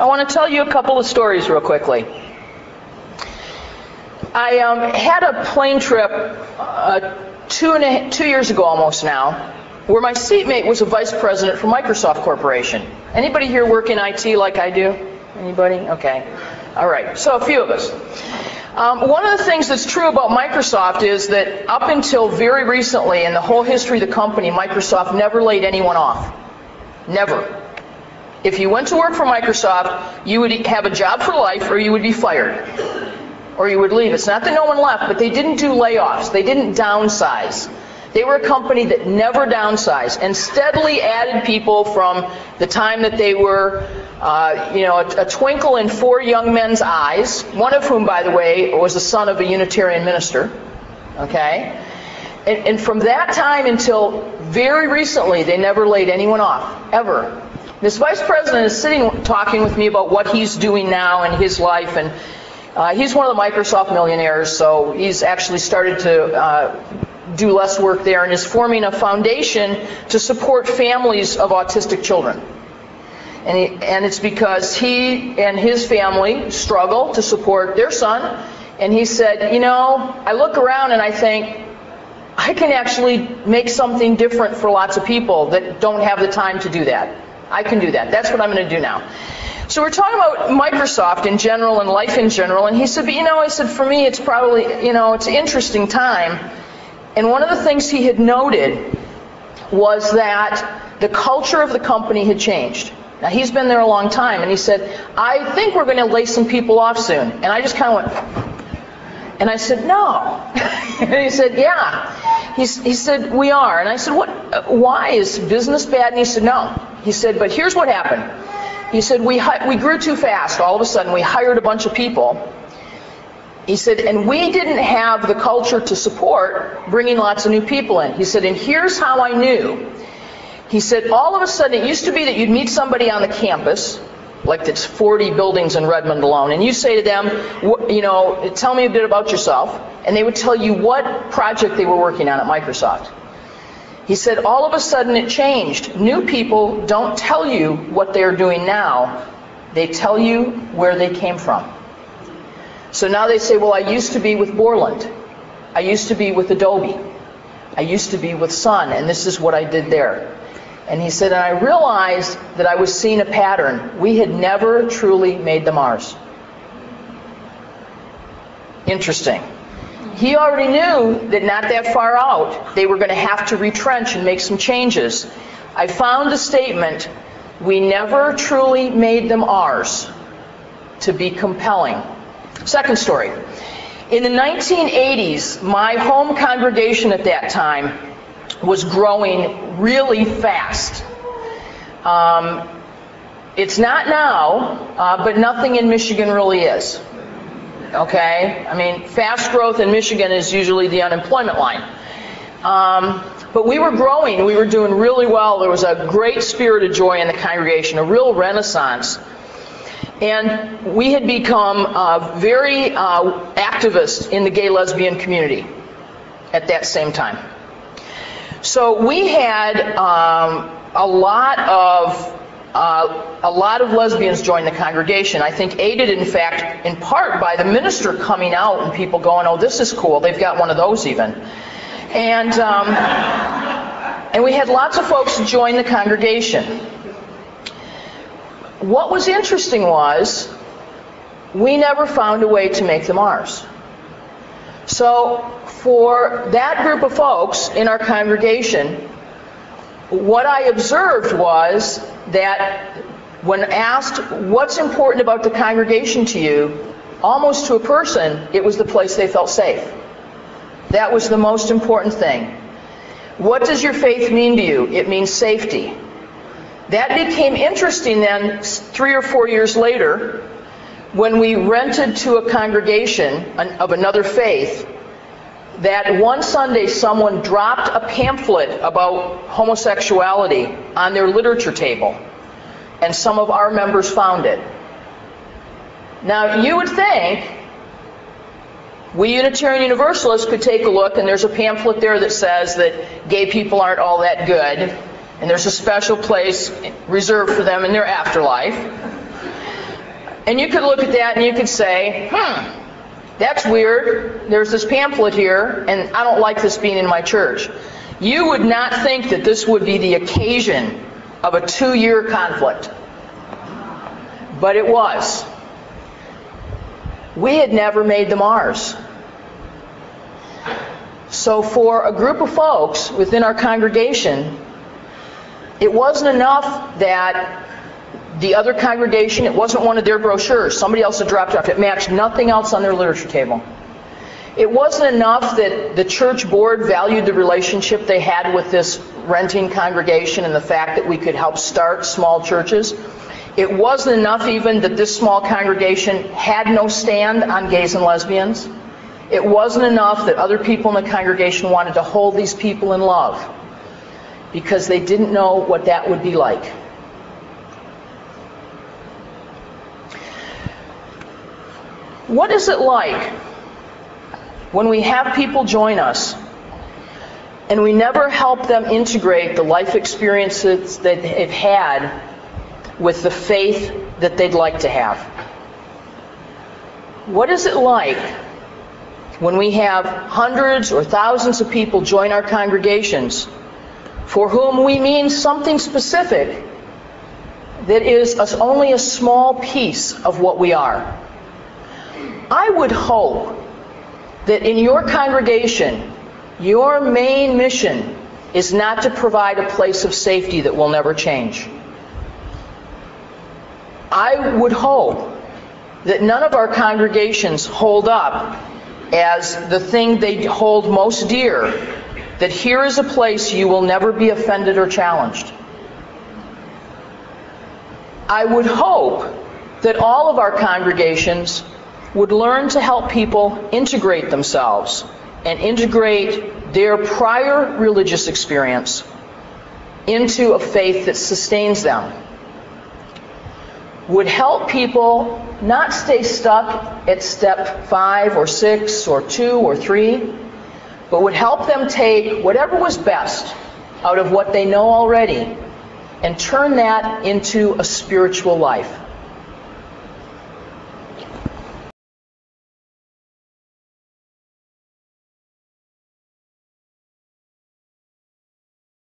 I want to tell you a couple of stories real quickly. I had a plane trip 2 years ago almost now, where my seatmate was a vice president for Microsoft Corporation. Anybody here work in IT like I do? Anybody? Okay. All right. So a few of us. One of the things that's true about Microsoft is that up until very recently in the whole history of the company, Microsoft never laid anyone off. Never. If you went to work for Microsoft, you would have a job for life or you would be fired. Or you would leave. It's not that no one left, but they didn't do layoffs. They didn't downsize. They were a company that never downsized and steadily added people from the time that they were, a twinkle in 4 young men's eyes, one of whom, by the way, was the son of a Unitarian minister. Okay? And from that time until very recently, they never laid anyone off, ever. This vice president is sitting talking with me about what he's doing now in his life, and he's one of the Microsoft millionaires, so he's actually started to do less work there and is forming a foundation to support families of autistic children. And it's because he and his family struggle to support their son. And he said, I look around and I think, I can actually make something different for lots of people that don't have the time to do that. I can do that. That's what I'm going to do now. So we're talking about Microsoft in general and life in general, and he said, but I said, for me it's probably, it's an interesting time. And one of the things he had noted was that the culture of the company had changed. Now he's been there a long time, and he said, I think we're going to lay some people off soon. And I just kind of went, and I said, no. And he said, yeah. He said, we are. And I said, why? Is business bad? And he said, no. He said, but here's what happened. He said, we grew too fast. All of a sudden, we hired a bunch of people. He said, and we didn't have the culture to support bringing lots of new people in. He said, and here's how I knew. He said, all of a sudden, it used to be that you'd meet somebody on the campus, like it's 40 buildings in Redmond alone, and you say to them, tell me a bit about yourself, and they would tell you what project they were working on at Microsoft. He said, all of a sudden it changed. New people don't tell you what they're doing now. They tell you where they came from. So now they say, well, I used to be with Borland. I used to be with Adobe. I used to be with Sun, and this is what I did there. And he said, and I realized that I was seeing a pattern. We had never truly made them ours. Interesting. He already knew that not that far out, they were going to have to retrench and make some changes. I found the statement, we never truly made them ours, to be compelling. Second story. In the 1980s, my home congregation at that time was growing really fast. It's not now, but nothing in Michigan really is. Okay? I mean, fast growth in Michigan is usually the unemployment line. But we were growing. We were doing really well. There was a great spirit of joy in the congregation, a real renaissance. And we had become very activist in the gay-lesbian community at that same time. So we had a lot of lesbians join the congregation. I think aided, in fact, in part by the minister coming out and people going, oh, this is cool. They've got one of those even. And we had lots of folks join the congregation. What was interesting was we never found a way to make them ours. So for that group of folks in our congregation, what I observed was that when asked what's important about the congregation to you, almost to a person, it was the place they felt safe. That was the most important thing. What does your faith mean to you? It means safety. That became interesting then 3 or 4 years later when we rented to a congregation of another faith. That one Sunday someone dropped a pamphlet about homosexuality on their literature table, and some of our members found it. Now you would think we Unitarian Universalists could take a look, and there's a pamphlet there that says that gay people aren't all that good, and there's a special place reserved for them in their afterlife. And you could look at that and you could say, that's weird. There's this pamphlet here, and I don't like this being in my church. You would not think that this would be the occasion of a 2-year conflict. But it was. We had never made them ours. So for a group of folks within our congregation, it wasn't enough that the other congregation, it wasn't one of their brochures. Somebody else had dropped it off. It matched nothing else on their literature table. It wasn't enough that the church board valued the relationship they had with this renting congregation and the fact that we could help start small churches. It wasn't enough even that this small congregation had no stand on gays and lesbians. It wasn't enough that other people in the congregation wanted to hold these people in love, because they didn't know what that would be like. What is it like when we have people join us and we never help them integrate the life experiences that they've had with the faith that they'd like to have? What is it like when we have hundreds or thousands of people join our congregations for whom we mean something specific that is only a small piece of what we are? I would hope that in your congregation, your main mission is not to provide a place of safety that will never change. I would hope that none of our congregations hold up as the thing they hold most dear, that here is a place you will never be offended or challenged. I would hope that all of our congregations would learn to help people integrate themselves and integrate their prior religious experience into a faith that sustains them. Would help people not stay stuck at step 5 or 6 or 2 or 3, but would help them take whatever was best out of what they know already and turn that into a spiritual life.